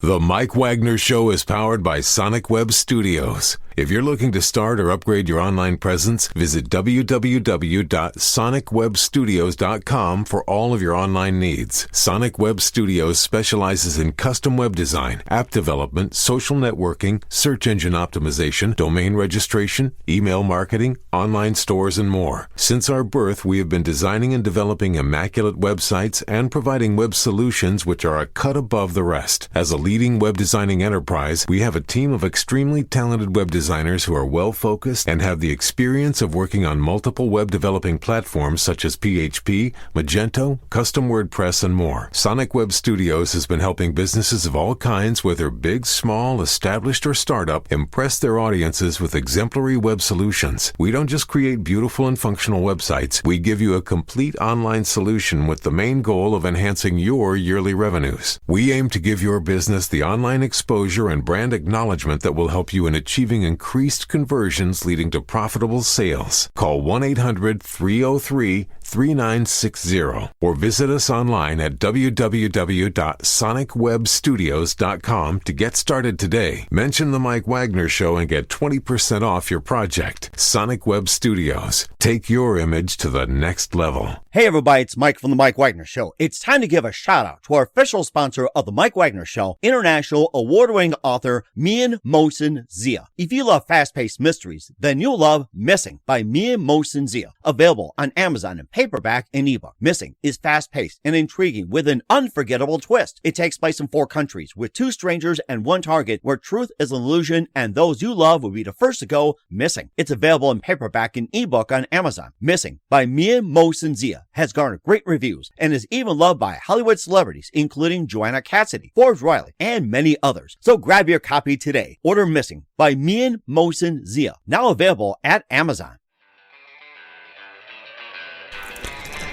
The Mike Wagner Show is powered by Sonic Web Studios. If you're looking to start or upgrade your online presence, visit www.sonicwebstudios.com for all of your online needs. Sonic Web Studios specializes in custom web design, app development, social networking, search engine optimization, domain registration, email marketing, online stores, and more. Since our birth, we have been designing and developing immaculate websites and providing web solutions which are a cut above the rest. As a leading web designing enterprise, we have a team of extremely talented web designers who are well-focused and have the experience of working on multiple web developing platforms such as PHP, Magento, custom WordPress, and more. Sonic Web Studios has been helping businesses of all kinds, whether big, small, established, or startup, impress their audiences with exemplary web solutions. We don't just create beautiful and functional websites. We give you a complete online solution with the main goal of enhancing your yearly revenues. We aim to give your business the online exposure and brand acknowledgement that will help you in achieving increased conversions leading to profitable sales. Call 1-800-303-3960 or visit us online at www.sonicwebstudios.com to get started today. Mention the Mike Wagner Show and get 20% off your project. Sonic Web Studios. Take your image to the next level. Hey everybody, it's Mike from the Mike Wagner Show. It's time to give a shout out to our official sponsor of the Mike Wagner Show, international award-winning author Mian Mohsen Zia. If you love fast-paced mysteries, then you'll love Missing by Mian Mohsen Zia. Available on Amazon in paperback and ebook. Missing is fast-paced and intriguing with an unforgettable twist. It takes place in 4 countries with 2 strangers and 1 target where truth is an illusion and those you love will be the first to go missing. It's available in paperback and ebook on Amazon. Missing by Mian Mohsen Zia has garnered great reviews and is even loved by Hollywood celebrities including Joanna Cassidy, Forbes Riley, and many others. So grab your copy today. Order Missing by Mian Mohsen Zia, now available at Amazon.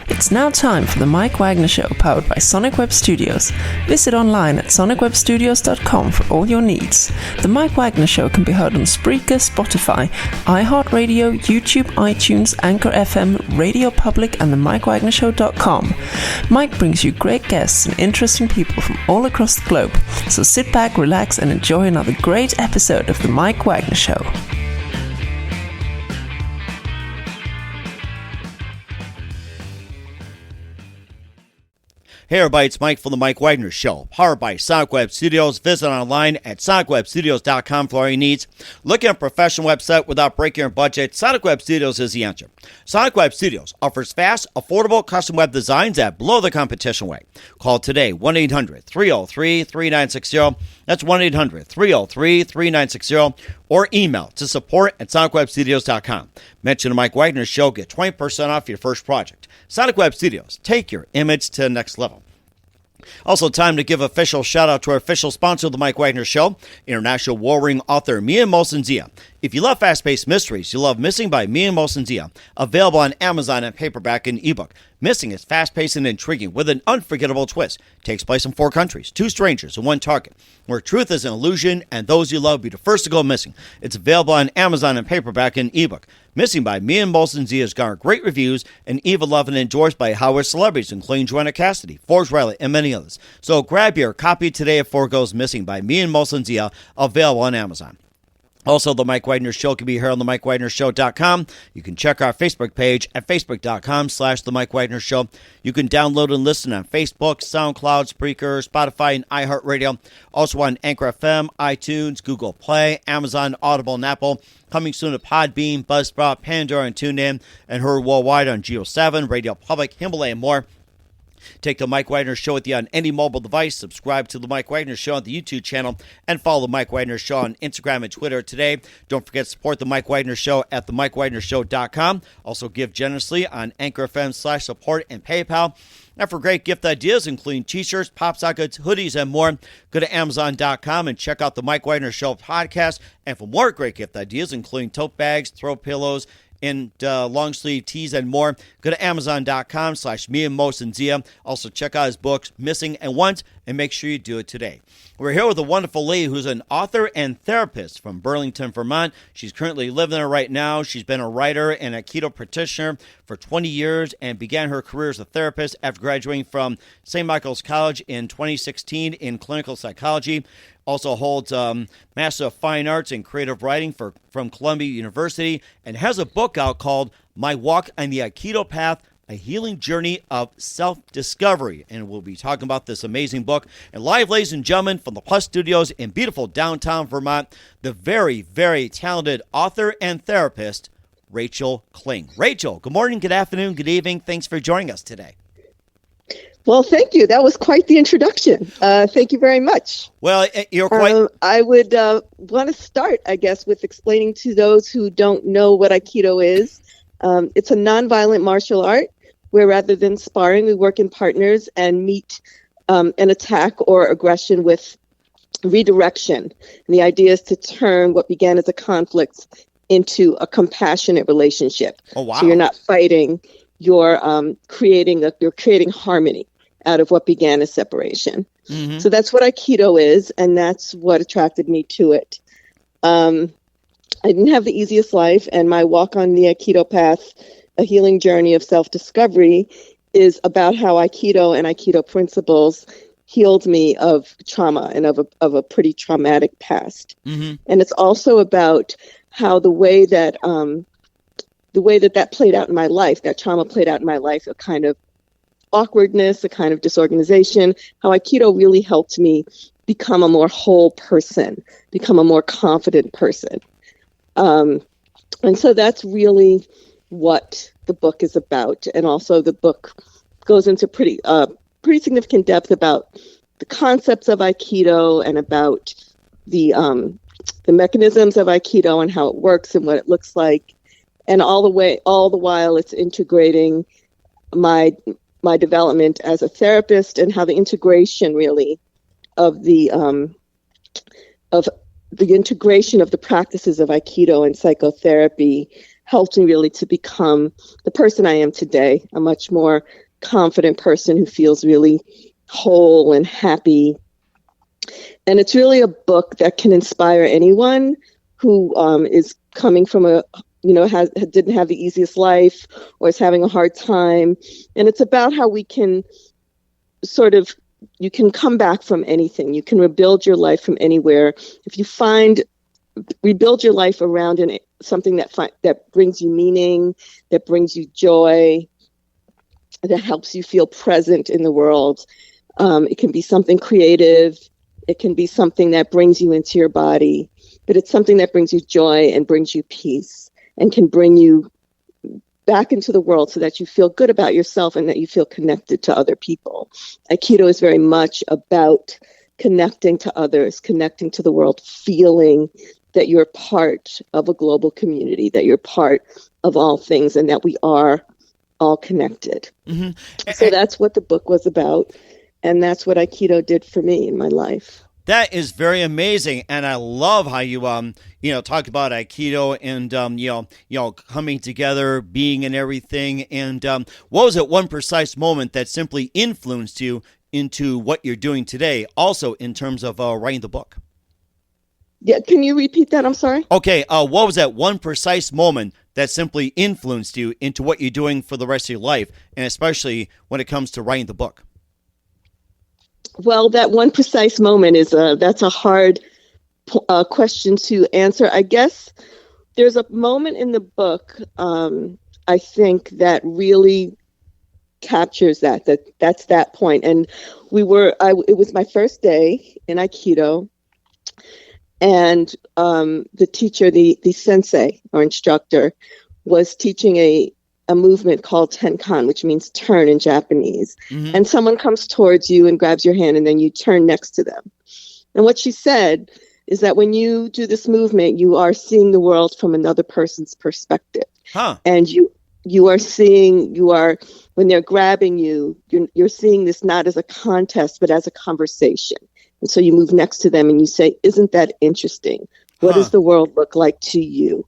It's now time for the Mike Wagner Show, powered by Sonic Web Studios. Visit online at sonicwebstudios.com for all your needs. The Mike Wagner Show can be heard on Spreaker, Spotify, iHeartradio, YouTube, iTunes, Anchor FM, Radio Public, and the MikeWagnerShow.com. Mike brings you great guests and interesting people from all across the globe. So sit back, relax, and enjoy another great episode of the Mike Wagner Show. Hey everybody, it's Mike from the Mike Wagner Show, powered by Sonic Web Studios. Visit online at sonicwebstudios.com for all your needs. Looking at a professional website without breaking your budget? Sonic Web Studios is the answer. Sonic Web Studios offers fast, affordable custom web designs that blow the competition away. Call today, 1-800-303-3960. That's 1-800-303-3960. Or email to support@sonicwebstudios.com. Mention the Mike Wagner Show, get 20% off your first project. Sonic Web Studios, take your image to the next level. Also, time to give official shout out to our official sponsor of the Mike Wagner Show, international warring author Mian Mohsen Zia. If you love fast-paced mysteries, you love Missing by Mian Mohsen Zia. Available on Amazon and paperback and ebook. Missing is fast-paced and intriguing with an unforgettable twist. Takes place in 4 countries, 2 strangers, and 1 target, where truth is an illusion and those you love be the first to go missing. It's available on Amazon and paperback and ebook. Missing by Mian Mohsen Zia has garnered great reviews and even loved and endorsed by Hollywood celebrities including Joanna Cassidy, Forbes Riley, and many others. So grab your copy today of 4 Goes Missing by Mian Mohsen Zia, available on Amazon. Also, the Mike Wagner Show can be heard on the MikeWagnerShow.com. You can check our Facebook page at Facebook.com/The Mike Wagner Show. You can download and listen on Facebook, SoundCloud, Spreaker, Spotify, and iHeartRadio. Also on Anchor FM, iTunes, Google Play, Amazon, Audible, and Apple. Coming soon to Podbean, Buzzsprout, Pandora, and TuneIn. And heard worldwide on Geo 7, Radio Public, Himalaya, and more. Take the Mike Wagner Show with you on any mobile device. Subscribe to the Mike Wagner Show on the YouTube channel and follow the Mike Wagner Show on Instagram and Twitter today. Don't forget to support the Mike Wagner Show at themikewagnershow.com. Also give generously on Anchor FM/support and PayPal. And for great gift ideas, including t-shirts, pop sockets, hoodies, and more, go to Amazon.com and check out the Mike Wagner Show podcast. And for more great gift ideas, including tote bags, throw pillows, and long sleeve tees and more, go to amazon.com/MiaMosenzia. Also check out his books, Missing and Once, and make sure you do it today. We're here with a wonderful lady who's an author and therapist from Burlington, Vermont. She's currently living there right now. She's been a writer and Aikido practitioner for 20 years and began her career as a therapist after graduating from St. Michael's College in 2016 in clinical psychology. Also holds Master of Fine Arts in Creative Writing from Columbia University, and has a book out called My Walk on the Aikido Path, A Healing Journey of Self-Discovery. And we'll be talking about this amazing book. And live, ladies and gentlemen, from the Plus Studios in beautiful downtown Vermont, the very, very talented author and therapist, Rachel Kling. Rachel, good morning, good afternoon, good evening. Thanks for joining us today. Well, thank you. That was quite the introduction. Thank you very much. Well, you're quite... I would want to start, I guess, with explaining to those who don't know what Aikido is. It's a nonviolent martial art where rather than sparring, we work in partners and meet an attack or aggression with redirection. And the idea is to turn what began as a conflict into a compassionate relationship. Oh, wow. So you're not fighting, you're creating harmony out of what began as separation. Mm-hmm. So that's what Aikido is, and that's what attracted me to it. I didn't have the easiest life, and my walk on the Aikido Path, A Healing Journey of Self-Discovery, is about how Aikido and Aikido principles healed me of trauma and of a pretty traumatic past. Mm-hmm. And it's also about how the way that played out in my life, that trauma played out in my life, a kind of awkwardness, a kind of disorganization, how Aikido really helped me become a more whole person, become a more confident person. And so that's really what the book is about. And also the book goes into pretty significant depth about the concepts of Aikido and about the mechanisms of Aikido and how it works and what it looks like. And all the while it's integrating my development as a therapist and how the integration really of the integration of the practices of Aikido and psychotherapy helped me really to become the person I am today, a much more confident person who feels really whole and happy. And it's really a book that can inspire anyone who is coming from didn't have the easiest life or is having a hard time. And it's about how we can you can come back from anything. You can rebuild your life from anywhere. If you rebuild your life around something that brings you meaning, that brings you joy, that helps you feel present in the world. It can be something creative. It can be something that brings you into your body, but it's something that brings you joy and brings you peace and can bring you back into the world so that you feel good about yourself and that you feel connected to other people. Aikido is very much about connecting to others, connecting to the world, feeling that you're part of a global community, that you're part of all things, and that we are all connected. Mm-hmm. So that's what the book was about, and that's what Aikido did for me in my life. That is very amazing, and I love how you talked about Aikido and coming together, being and everything. And what was it one precise moment that simply influenced you into what you're doing today? Also, in terms of writing the book. Yeah, can you repeat that? I'm sorry. Okay, what was that one precise moment that simply influenced you into what you're doing for the rest of your life, and especially when it comes to writing the book? Well, that one precise moment that's a hard question to answer. I guess there's a moment in the book, I think, that really captures that's that point. And it was my first day in Aikido, and the teacher, the sensei or instructor, was teaching a movement called tenkan, which means turn in Japanese. Mm-hmm. And someone comes towards you and grabs your hand, and then you turn next to them. And what she said is that when you do this movement, you are seeing the world from another person's perspective. Huh. And when they're grabbing you, you're seeing this not as a contest, but as a conversation. And so you move next to them and you say, "Isn't that interesting? What does the world look like to you?"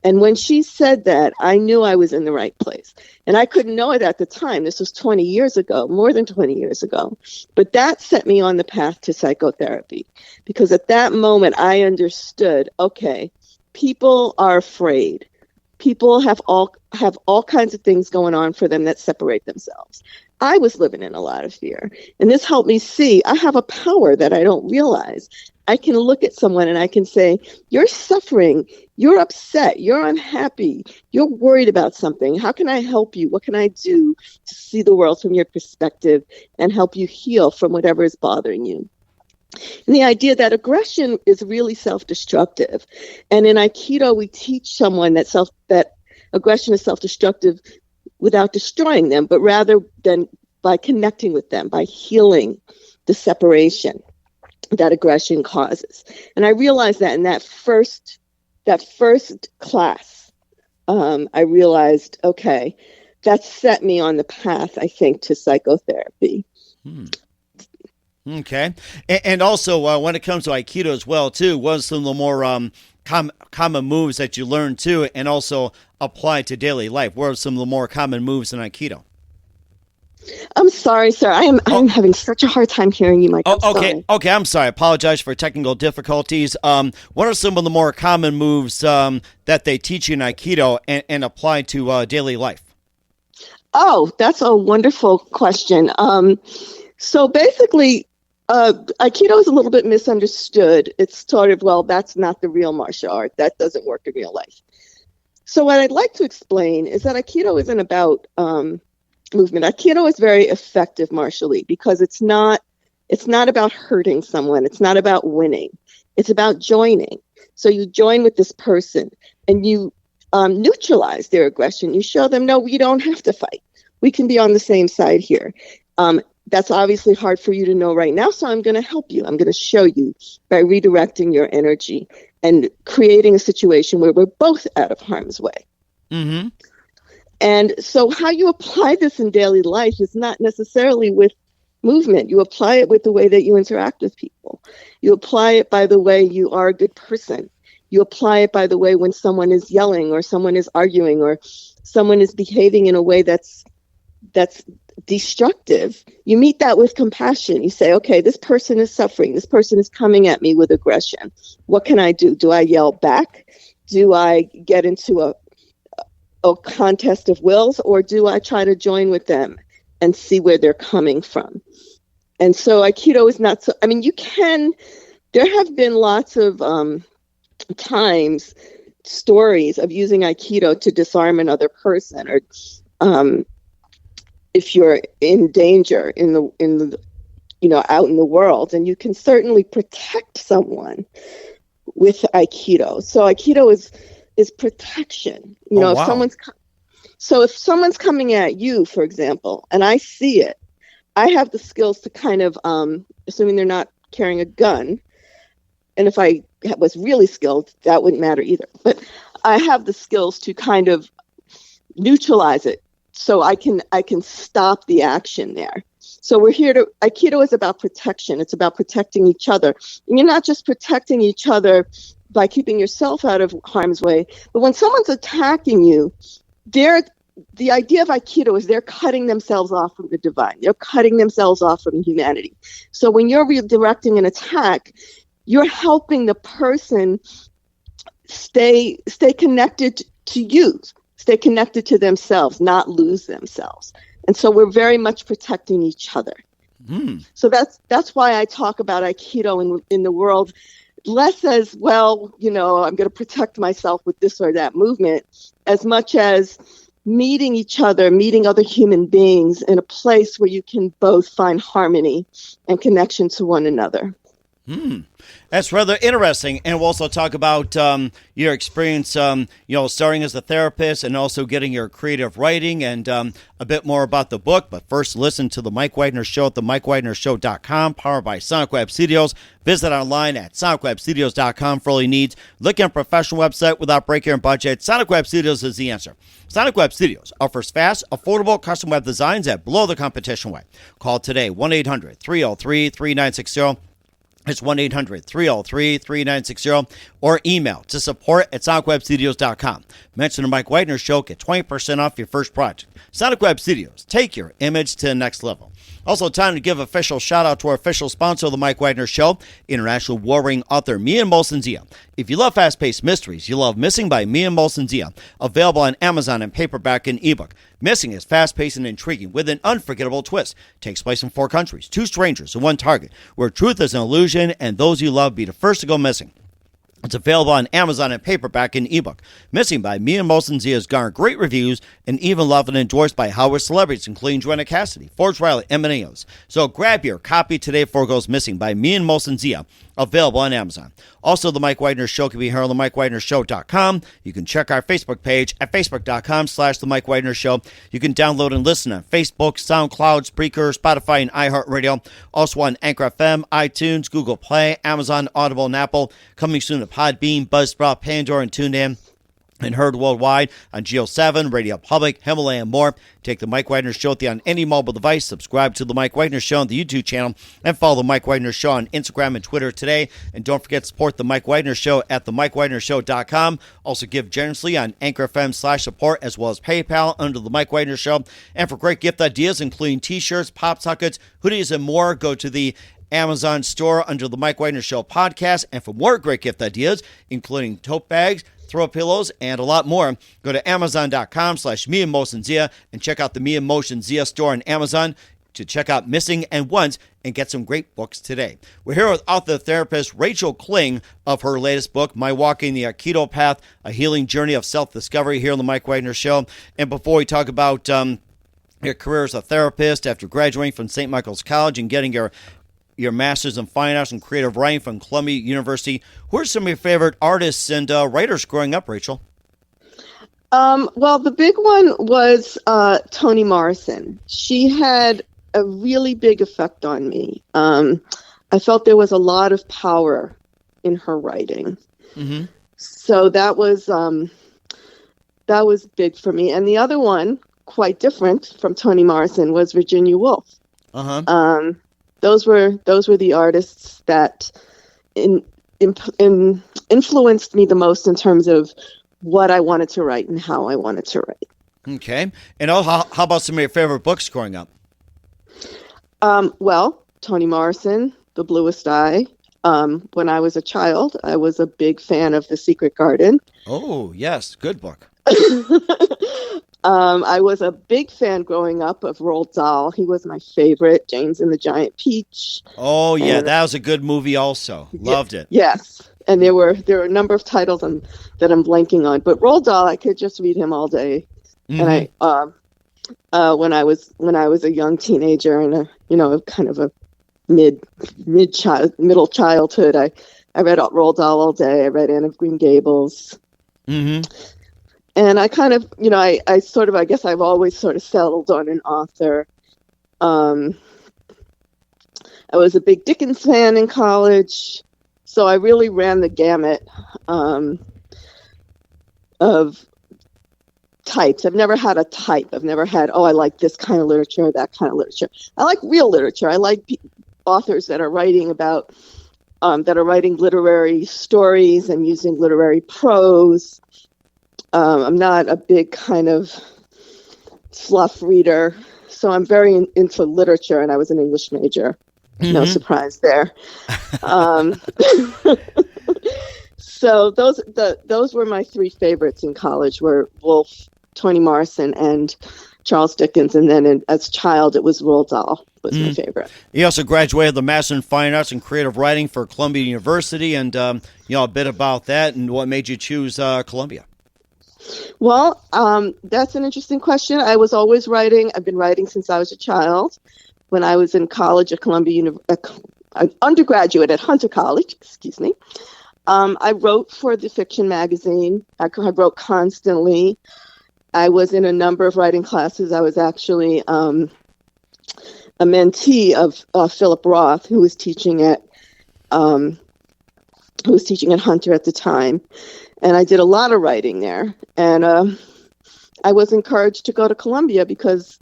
And when she said that, I knew I was in the right place. And I couldn't know it at the time. This was 20 years ago, more than 20 years ago. But that set me on the path to psychotherapy, because at that moment I understood, okay, people are afraid. People have all kinds of things going on for them that separate themselves. I was living in a lot of fear. And this helped me see I have a power that I don't realize. I can look at someone and I can say, you're suffering, you're upset, you're unhappy, you're worried about something. How can I help you? What can I do to see the world from your perspective and help you heal from whatever is bothering you? And the idea that aggression is really self-destructive. And in Aikido, we teach someone that aggression is self-destructive without destroying them, but rather than by connecting with them, by healing the separation that aggression causes. And I realized that in that first class, I realized, okay, that set me on the path, I think, to psychotherapy. Okay. And also, when it comes to Aikido as well, too, what are some of the more common moves that you learn, too, and also apply to daily life? What are some of the more common moves in Aikido? I'm sorry, sir. I'm having such a hard time hearing you, Mike. Okay. I'm sorry. I apologize for technical difficulties. What are some of the more common moves that they teach you in Aikido and apply to daily life? Oh, that's a wonderful question. So basically, Aikido is a little bit misunderstood. It's sort of, well, that's not the real martial art. That doesn't work in real life. So what I'd like to explain is that Aikido isn't about movement. Aikido is very effective martially because it's not about hurting someone. It's not about winning. It's about joining. So you join with this person and you neutralize their aggression. You show them, no, we don't have to fight. We can be on the same side here. That's obviously hard for you to know right now, so I'm going to help you. I'm going to show you by redirecting your energy and creating a situation where we're both out of harm's way. Mm-hmm. And so how you apply this in daily life is not necessarily with movement. You apply it with the way that you interact with people. You apply it by the way you are a good person. You apply it by the way when someone is yelling or someone is arguing or someone is behaving in a way that's destructive. You meet that with compassion. You say, okay, this person is suffering. This person is coming at me with aggression. What can I do? Do I yell back? Do I get into a contest of wills, or do I try to join with them and see where they're coming from? And so Aikido is not so, there have been lots of times, stories of using Aikido to disarm another person, or if you're in danger in the out in the world, and you can certainly protect someone with Aikido. So Aikido is protection. Wow. If someone's coming at you, for example, and I see it, I have the skills to kind of, assuming they're not carrying a gun, and if I was really skilled, that wouldn't matter either. But I have the skills to kind of neutralize it, so I can stop the action there. So Aikido is about protection. It's about protecting each other. And you're not just protecting each other by keeping yourself out of harm's way, but when someone's attacking you, the idea of Aikido is they're cutting themselves off from the divine. They're cutting themselves off from humanity. So when you're redirecting an attack, you're helping the person stay connected to you, stay connected to themselves, not lose themselves. And so we're very much protecting each other. So that's why I talk about Aikido in the world less as, well, I'm going to protect myself with this or that movement, as much as meeting each other, meeting other human beings in a place where you can both find harmony and connection to one another. That's rather interesting. And we'll also talk about your experience, starting as a therapist and also getting your creative writing and a bit more about the book. But first, listen to The Mike Wagner Show at themikewagnershow.com, powered by Sonic Web Studios. Visit online at sonicwebstudios.com for all your needs. Looking at a professional website without breaking your budget? Sonic Web Studios is the answer. Sonic Web Studios offers fast, affordable custom web designs at below the competition rate. Call today, 1-800-303-3960. It's 1-800-303-3960 or email to support@sonicwebstudios.com. Mention the Mike Wagner Show, get 20% off your first project. Sonic Web Studios, take your image to the next level. Also, time to give official shout out to our official sponsor of the Mike Wagner Show, international warring author Mian Molson Zia. If you love fast-paced mysteries, you love Missing by Mian Molson Zia, available on Amazon in paperback and ebook. Missing is fast-paced and intriguing with an unforgettable twist. Takes place in 4 countries, 2 strangers and 1 target, where truth is an illusion and those you love be the first to go missing. It's available on Amazon in paperback and ebook. Missing by Mian Molson Zia has garnered great reviews and even loved and endorsed by Hollywood celebrities, including Joanna Cassidy, Forge Riley, and many others. So grab your copy today before it goes missing by Mian Molson Zia, available on Amazon. Also, The Mike Wagner Show can be heard on themikewagnershow.com. You can check our Facebook page at facebook.com/The Mike Wagner Show. You can download and listen on Facebook, SoundCloud, Spreaker, Spotify, and iHeartRadio. Also on Anchor FM, iTunes, Google Play, Amazon, Audible, and Apple. Coming soon to Podbean, Buzzsprout, Pandora, and TuneIn. And heard worldwide on Geo7, Radio Public, Himalaya, and more. Take the Mike Wagner Show with you on any mobile device. Subscribe to the Mike Wagner Show on the YouTube channel, and follow the Mike Wagner Show on Instagram and Twitter today. And don't forget to support the Mike Wagner Show at themikewagnershow.com. Also give generously on Anchor FM/support, as well as PayPal under the Mike Wagner Show. And for great gift ideas, including T-shirts, pop sockets, hoodies, and more, go to the Amazon store under the Mike Wagner Show podcast. And for more great gift ideas, including tote bags, throw pillows, and a lot more, go to amazon.com/Mian Molson Zia and check out the Mian Molson Zia store on Amazon to check out Missing and Once and get some great books today. We're here with author therapist Rachel Kling of her latest book, My Walking the Aikido Path, A Healing Journey of Self-Discovery, here on the Mike Wagner Show. And before we talk about your career as a therapist after graduating from St. Michael's College and getting your master's in fine arts and creative writing from Columbia University, who are some of your favorite artists and writers growing up, Rachel? Well, the big one was Toni Morrison. She had a really big effect on me. I felt there was a lot of power in her writing. Mm-hmm. So that was big for me. And the other one, quite different from Toni Morrison, was Virginia Woolf. Uh-huh. Those were the artists that influenced me the most in terms of what I wanted to write and how I wanted to write. Okay. And how about some of your favorite books growing up? Well, Toni Morrison, The Bluest Eye. When I was a child, I was a big fan of The Secret Garden. Oh, yes. Good book. I was a big fan growing up of Roald Dahl. He was my favorite. James and the Giant Peach. Oh, yeah. That was a good movie also. Loved it. Yes. And there were a number of titles that I'm blanking on. But Roald Dahl, I could just read him all day. Mm-hmm. And when I was a young teenager and kind of a middle childhood, I read Roald Dahl all day. I read Anne of Green Gables. Mm-hmm. And I kind of, I guess I've always sort of settled on an author. I was a big Dickens fan in college, so I really ran the gamut of types. I've never had a type. I've never had, I like this kind of literature or that kind of literature. I like real literature. I like authors that are writing about, that are writing literary stories and using literary prose. I'm not a big kind of fluff reader, so I'm very into literature, and I was an English major. Mm-hmm. No surprise there. So those were my 3 favorites in college, were Woolf, Toni Morrison, and Charles Dickens, and then as a child, it was Roald Dahl was my favorite. You also graduated the Master in Fine Arts and Creative Writing for Columbia University, and a bit about that and what made you choose Columbia. Well, that's an interesting question. I was always writing. I've been writing since I was a child. When I was in college at Columbia undergraduate at Hunter College, I wrote for the fiction magazine. I wrote constantly. I was in a number of writing classes. I was actually a mentee of Philip Roth, who was teaching at Hunter at the time. And I did a lot of writing there. And I was encouraged to go to Columbia because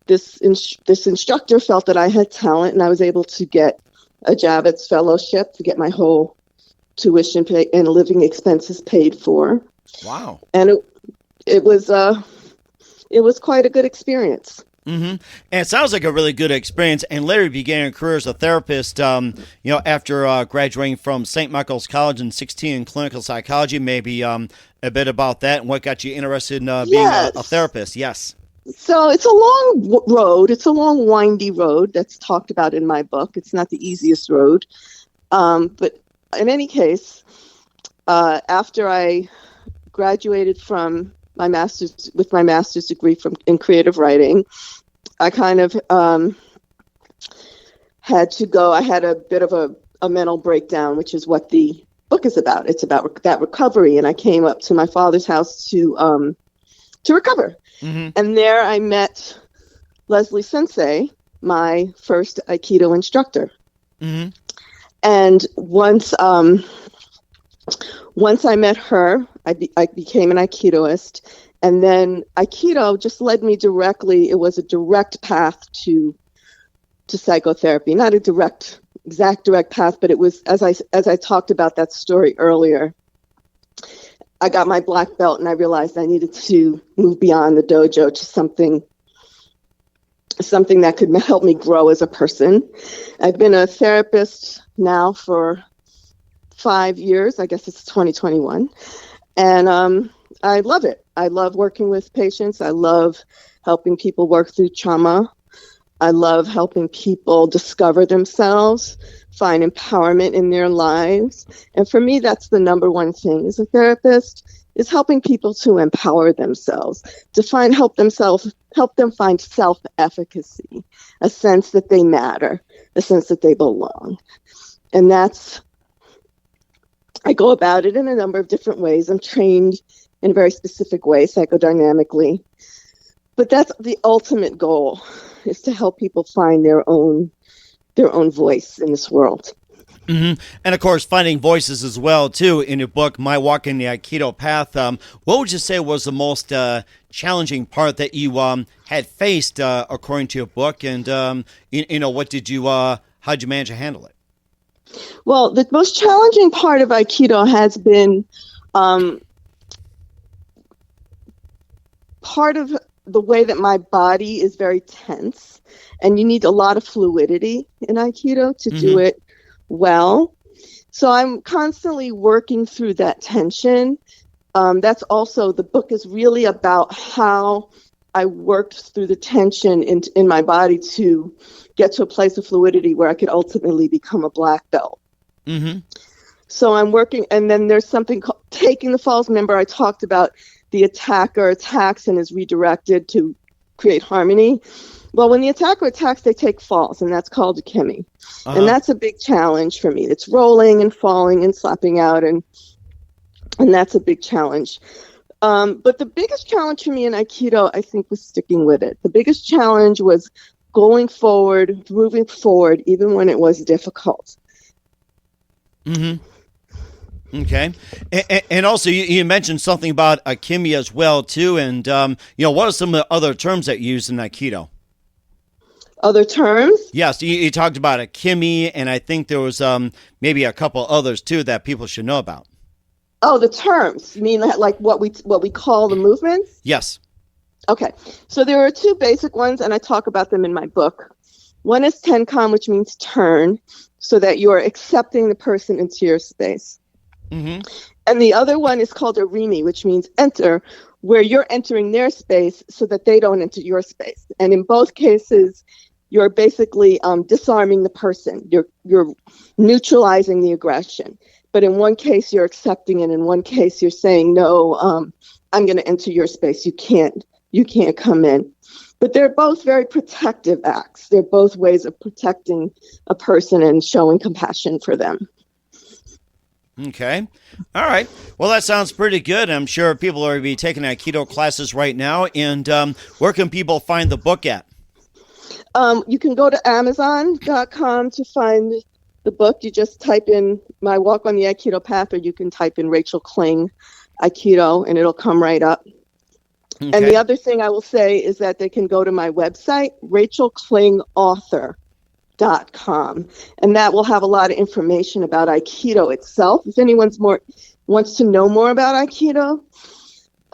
this instructor felt that I had talent, and I was able to get a Javits Fellowship to get my whole tuition and living expenses paid for. Wow. And it was quite a good experience. Mm-hmm. And it sounds like a really good experience. And later you began your career as a therapist, after graduating from St. Michael's College in 16 in clinical psychology. Maybe a bit about that and what got you interested in being a therapist. Yes. So it's a long road. It's a long, windy road that's talked about in my book. It's not the easiest road. But in any case, after I graduated from my master's degree in creative writing, I kind of had to go. I had a bit of a mental breakdown, which is what the book is about. It's about that recovery, and I came up to my father's house to recover. Mm-hmm. And there I met Leslie Sensei, my first Aikido instructor. Mm-hmm. And once I met her, I became an Aikidoist. And then Aikido just led me directly. It was a direct path to psychotherapy. Not a exact direct path, but it was, as I talked about that story earlier, I got my black belt and I realized I needed to move beyond the dojo to something that could help me grow as a person. I've been a therapist now for 5 years. I guess it's 2021. And I love it. I love working with patients. I love helping people work through trauma. I love helping people discover themselves, find empowerment in their lives. And for me, that's the number one thing as a therapist, is helping people to empower themselves, to help them find self-efficacy, a sense that they matter, a sense that they belong. And I go about it in a number of different ways. I'm trained in a very specific way, psychodynamically. But that's the ultimate goal, is to help people find their own voice in this world. Mm-hmm. And of course, finding voices as well, too, in your book, My Walk in the Aikido Path. What would you say was the most challenging part that you had faced, according to your book? And, how'd you manage to handle it? Well, the most challenging part of Aikido has been part of the way that my body is very tense, and you need a lot of fluidity in Aikido to do it well. So I'm constantly working through that tension. That's also, the book is really about how I worked through the tension in my body to get to a place of fluidity where I could ultimately become a black belt. Mm-hmm. So I'm working, and then there's something called taking the falls. Remember, I talked about the attacker attacks and is redirected to create harmony. Well, when the attacker attacks, they take falls, and that's called a kemi. Uh-huh. And that's a big challenge for me. It's rolling and falling and slapping out, and that's a big challenge. But the biggest challenge for me in Aikido, I think, was sticking with it. The biggest challenge was going forward, moving forward, even when it was difficult. Mm-hmm. Okay. And also, you mentioned something about Akimi as well, too. And, what are some of the other terms that you use in Aikido? Other terms? Yes, you talked about Akimi, and I think there was maybe a couple others, too, that people should know about. Oh, the terms. You mean like what we call the movements? Yes. Okay. So there are two basic ones, and I talk about them in my book. One is tenkan, which means turn, so that you're accepting the person into your space. Mm-hmm. And the other one is called a rimi, which means enter, where you're entering their space so that they don't enter your space. And in both cases, you're basically disarming the person. You're neutralizing the aggression. But in one case, you're accepting it. In one case, you're saying, no, I'm going to enter your space. You can't come in. But they're both very protective acts. They're both ways of protecting a person and showing compassion for them. Okay. All right. Well, that sounds pretty good. I'm sure people are going to be taking Aikido classes right now. And where can people find the book at? You can go to Amazon.com to find the book. You just type in My Walk on the Aikido Path, or you can type in Rachel Kling Aikido, and it'll come right up. Okay. And the other thing I will say is that they can go to my website, Rachel Kling Author. and that will have a lot of information about Aikido itself. If anyone wants to know more about Aikido,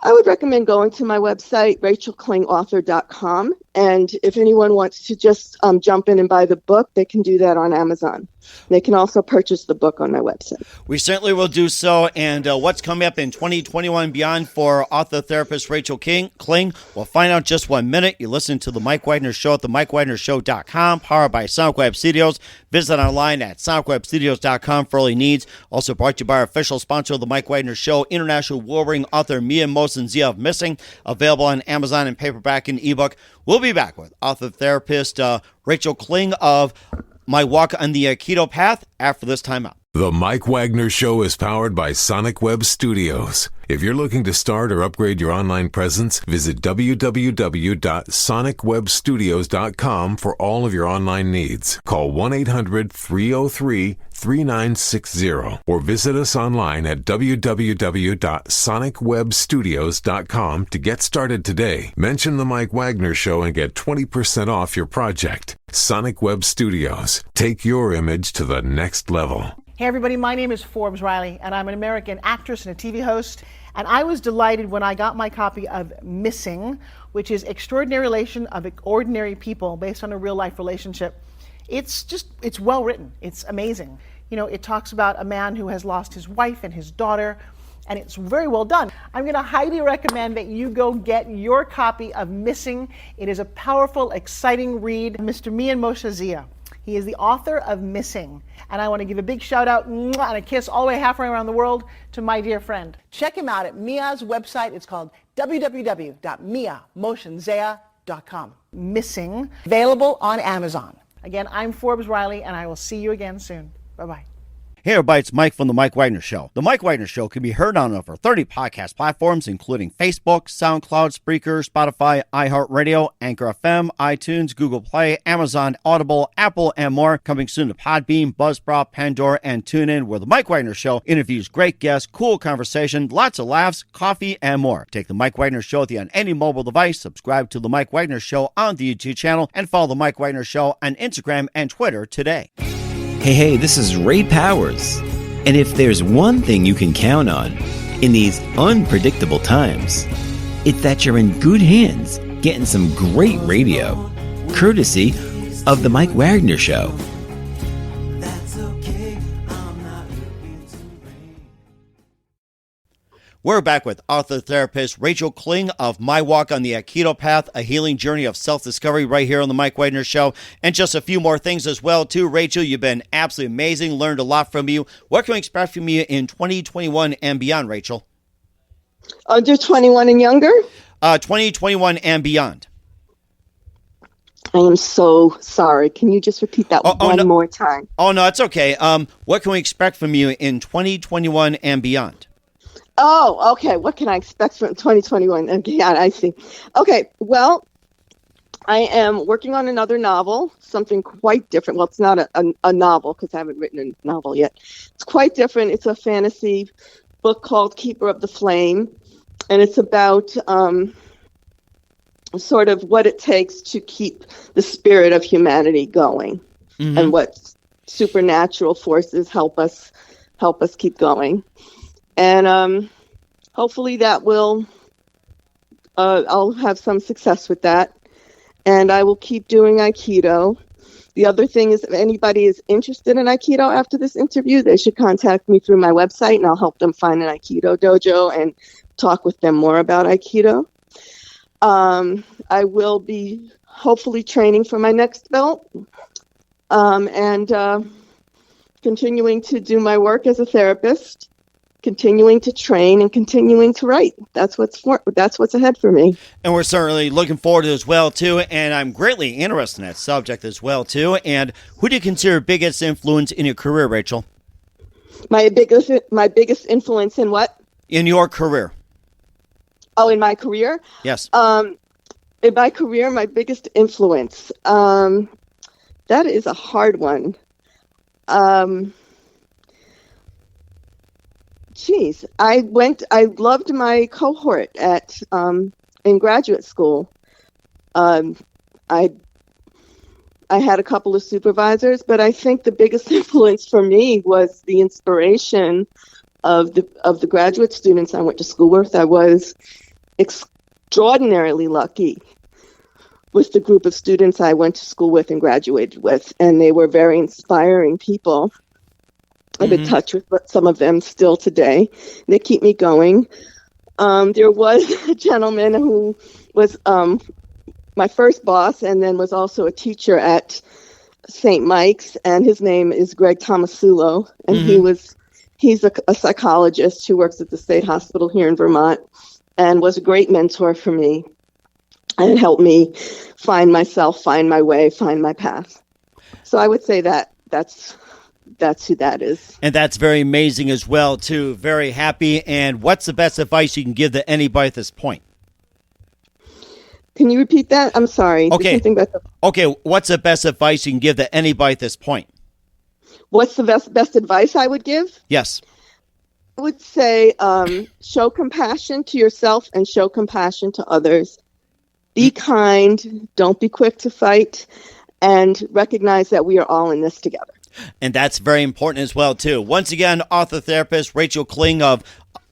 I would recommend going to my website, rachelklingauthor.com. And if anyone wants to just jump in and buy the book, they can do that on Amazon. They can also purchase the book on my website. We certainly will do so. And what's coming up in 2021 beyond for author-therapist Rachel Kling, we'll find out just 1 minute. You listen to The Mike Wagner Show at themikewagnershow.com, powered by Sonic Web Studios. Visit online at sonicwebstudios.com for all your needs. Also brought to you by our official sponsor of The Mike Wagner Show, international war-ring author Mia Mosen-Zia of Missing, available on Amazon in paperback and ebook. We'll be back with author-therapist Rachel Kling of My Walk on the Aikido Path after this time out. The Mike Wagner Show is powered by Sonic Web Studios. If you're looking to start or upgrade your online presence, visit www.sonicwebstudios.com for all of your online needs. Call 1-800-303-3960 or visit us online at www.sonicwebstudios.com to get started today. Mention The Mike Wagner Show and get 20% off your project. Sonic Web Studios. Take your image to the next level. Hey everybody, my name is Forbes Riley, and I'm an American actress and a TV host. And I was delighted when I got my copy of Missing, which is Extraordinary Relation of Ordinary People based on a real life relationship. It's well written. It's amazing. You know, it talks about a man who has lost his wife and his daughter, and it's very well done. I'm going to highly recommend that you go get your copy of Missing. It is a powerful, exciting read. Mr. Mia Mosen-Zia. He is the author of Missing. And I want to give a big shout out and a kiss all the way halfway around the world to my dear friend. Check him out at Mia's website. It's called www.miamosenzea.com. Missing, available on Amazon. Again, I'm Forbes Riley, and I will see you again soon. Bye-bye. Hey everybody, it's Mike from The Mike Wagner Show. The Mike Wagner Show can be heard on over 30 podcast platforms, including Facebook, SoundCloud, Spreaker, Spotify, iHeartRadio, Anchor FM, iTunes, Google Play, Amazon, Audible, Apple, and more. Coming soon to Podbean, Buzzsprout, Pandora, and TuneIn, where The Mike Wagner Show interviews great guests, cool conversation, lots of laughs, coffee, and more. Take The Mike Wagner Show with you on any mobile device. Subscribe to The Mike Wagner Show on the YouTube channel, and follow The Mike Wagner Show on Instagram and Twitter today. Hey, this is Ray Powers. And if there's one thing you can count on in these unpredictable times, it's that you're in good hands getting some great radio, courtesy of The Mike Wagner Show. We're back with author-therapist Rachel Kling of My Walk on the Aikido Path, a healing journey of self-discovery right here on the Mike Wagner Show. And just a few more things as well, too. Rachel, you've been absolutely amazing, learned a lot from you. What can we expect from you in 2021 and beyond, Rachel? Under 21 and younger? 2021 and beyond. I am so sorry. Can you just repeat that one more time? Oh, no, it's okay. What can we expect from you in 2021 and beyond? Oh, okay. What can I expect from 2021 and beyond? I see. Okay. Well, I am working on another novel, something quite different. Well, it's not a novel because I haven't written a novel yet. It's quite different. It's a fantasy book called Keeper of the Flame, and it's about sort of what it takes to keep the spirit of humanity going, and what supernatural forces help us keep going. And hopefully that will, I'll have some success with that. And I will keep doing Aikido. The other thing is, if anybody is interested in Aikido after this interview, they should contact me through my website, and I'll help them find an Aikido dojo and talk with them more about Aikido. I will be hopefully training for my next belt, and continuing to do my work as a therapist, continuing to train, and continuing to write. That's what's ahead for me. And we're certainly looking forward to it as well, too. And I'm greatly interested in that subject as well, too. And who do you consider biggest influence in your career, Rachel? My biggest influence in what? In your career. Oh, in my career? Yes. In my career, my biggest influence. That is a hard one. I loved my cohort in graduate school. I I had a couple of supervisors, but I think the biggest influence for me was the inspiration of the graduate students I went to school with. I was extraordinarily lucky with the group of students I went to school with and graduated with, and they were very inspiring people. I'm in touch with some of them still today. They keep me going. There was a gentleman who was my first boss and then was also a teacher at St. Mike's, and his name is Greg Tomasulo, and he's a psychologist who works at the State Hospital here in Vermont and was a great mentor for me and helped me find myself, find my way, find my path. So I would say that's who that is. And that's very amazing as well, too. Very happy. And what's the best advice you can give to anybody at this point? Can you repeat that? I'm sorry. Okay. Okay. What's the best advice you can give to anybody at this point? What's the best advice I would give? Yes. I would say show compassion to yourself and show compassion to others. Be kind. Don't be quick to fight. And recognize that we are all in this together. And that's very important as well, too. Once again, author therapist Rachel Kling of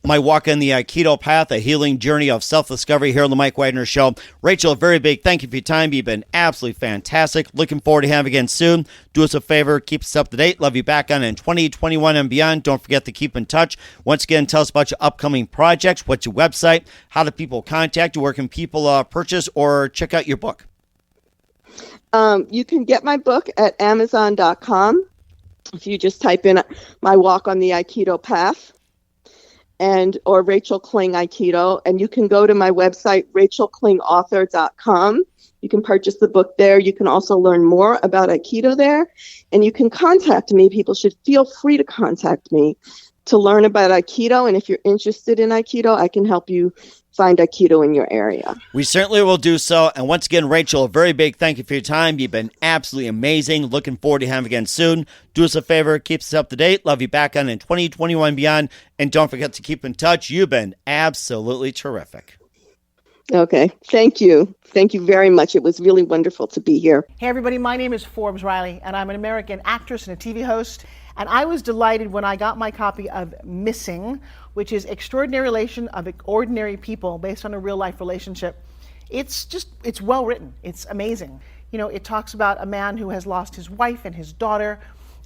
My Walk in the Aikido Path, a healing journey of self-discovery here on the Mike Wagner Show. Rachel, a very big thank you for your time. You've been absolutely fantastic. Looking forward to having you again soon. Do us a favor. Keep us up to date. Love you back on in 2021 and beyond. Don't forget to keep in touch. Once again, tell us about your upcoming projects. What's your website? How do people contact you? Where can people purchase or check out your book? You can get my book at amazon.com. If you just type in My Walk on the Aikido Path or Rachel Kling Aikido, and you can go to my website, rachelklingauthor.com. You can purchase the book there. You can also learn more about Aikido there, and you can contact me. People should feel free to contact me to learn about Aikido, and if you're interested in Aikido, I can help you find Aikido in your area. We certainly will do so. And once again, Rachel, a very big thank you for your time. You've been absolutely amazing. Looking forward to having you again soon. Do us a favor. Keep us up to date. Love you back on in 2021 and beyond. And don't forget to keep in touch. You've been absolutely terrific. Okay. Thank you. Thank you very much. It was really wonderful to be here. Hey, everybody. My name is Forbes Riley, and I'm an American actress and a TV host. And I was delighted when I got my copy of Missing, which is Extraordinary Relation of Ordinary People based on a real-life relationship. It's well written. It's amazing. You know, it talks about a man who has lost his wife and his daughter,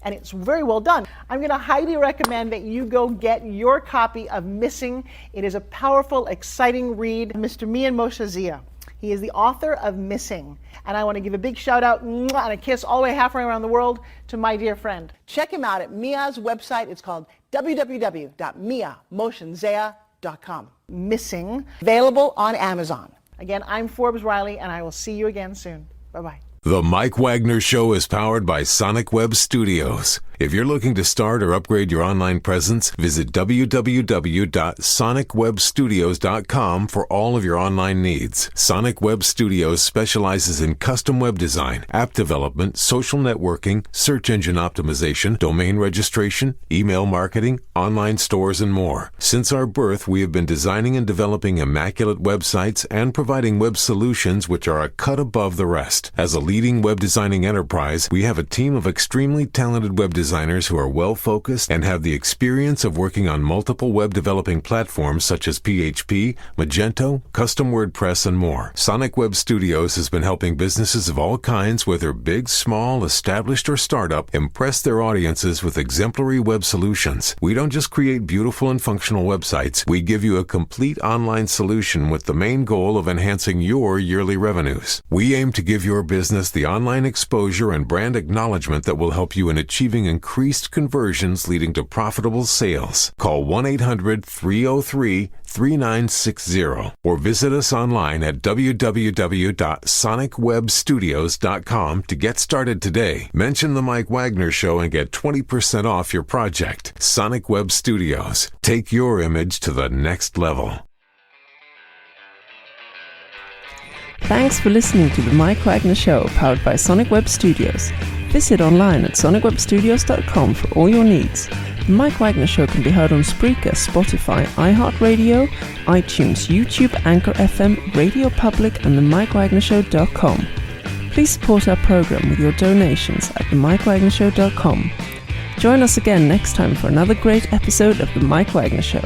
and it's very well done. I'm going to highly recommend that you go get your copy of Missing. It is a powerful, exciting read. Mr. Mian Moshe Zia. He is the author of Missing. And I want to give a big shout out and a kiss all the way halfway around the world to my dear friend. Check him out at Mia's website. It's called www.miamoshenzea.com. Missing, available on Amazon. Again, I'm Forbes Riley, and I will see you again soon. Bye-bye. The Mike Wagner Show is powered by Sonic Web Studios. If you're looking to start or upgrade your online presence, visit www.sonicwebstudios.com for all of your online needs. Sonic Web Studios specializes in custom web design, app development, social networking, search engine optimization, domain registration, email marketing, online stores, and more. Since our birth, we have been designing and developing immaculate websites and providing web solutions which are a cut above the rest. As a leading web designing enterprise, we have a team of extremely talented web designers who are well-focused and have the experience of working on multiple web developing platforms such as PHP, Magento, custom WordPress, and more. Sonic Web Studios has been helping businesses of all kinds, whether big, small, established, or startup, impress their audiences with exemplary web solutions. We don't just create beautiful and functional websites. We give you a complete online solution with the main goal of enhancing your yearly revenues. We aim to give your business the online exposure and brand acknowledgement that will help you in achieving increased conversions leading to profitable sales. Call 1-800-303-3960 or visit us online at www.sonicwebstudios.com to get started today. Mention the Mike Wagner Show and get 20% off your project. Sonic Web Studios. Take your image to the next level. Thanks for listening to the Mike Wagner Show, powered by Sonic Web Studios. Visit online at sonicwebstudios.com for all your needs. The Mike Wagner Show can be heard on Spreaker, Spotify, iHeartradio, iTunes, YouTube, Anchor FM, Radio Public, and themikewagnershow.com. Please support our program with your donations at themikewagnershow.com. Join us again next time for another great episode of The Mike Wagner Show.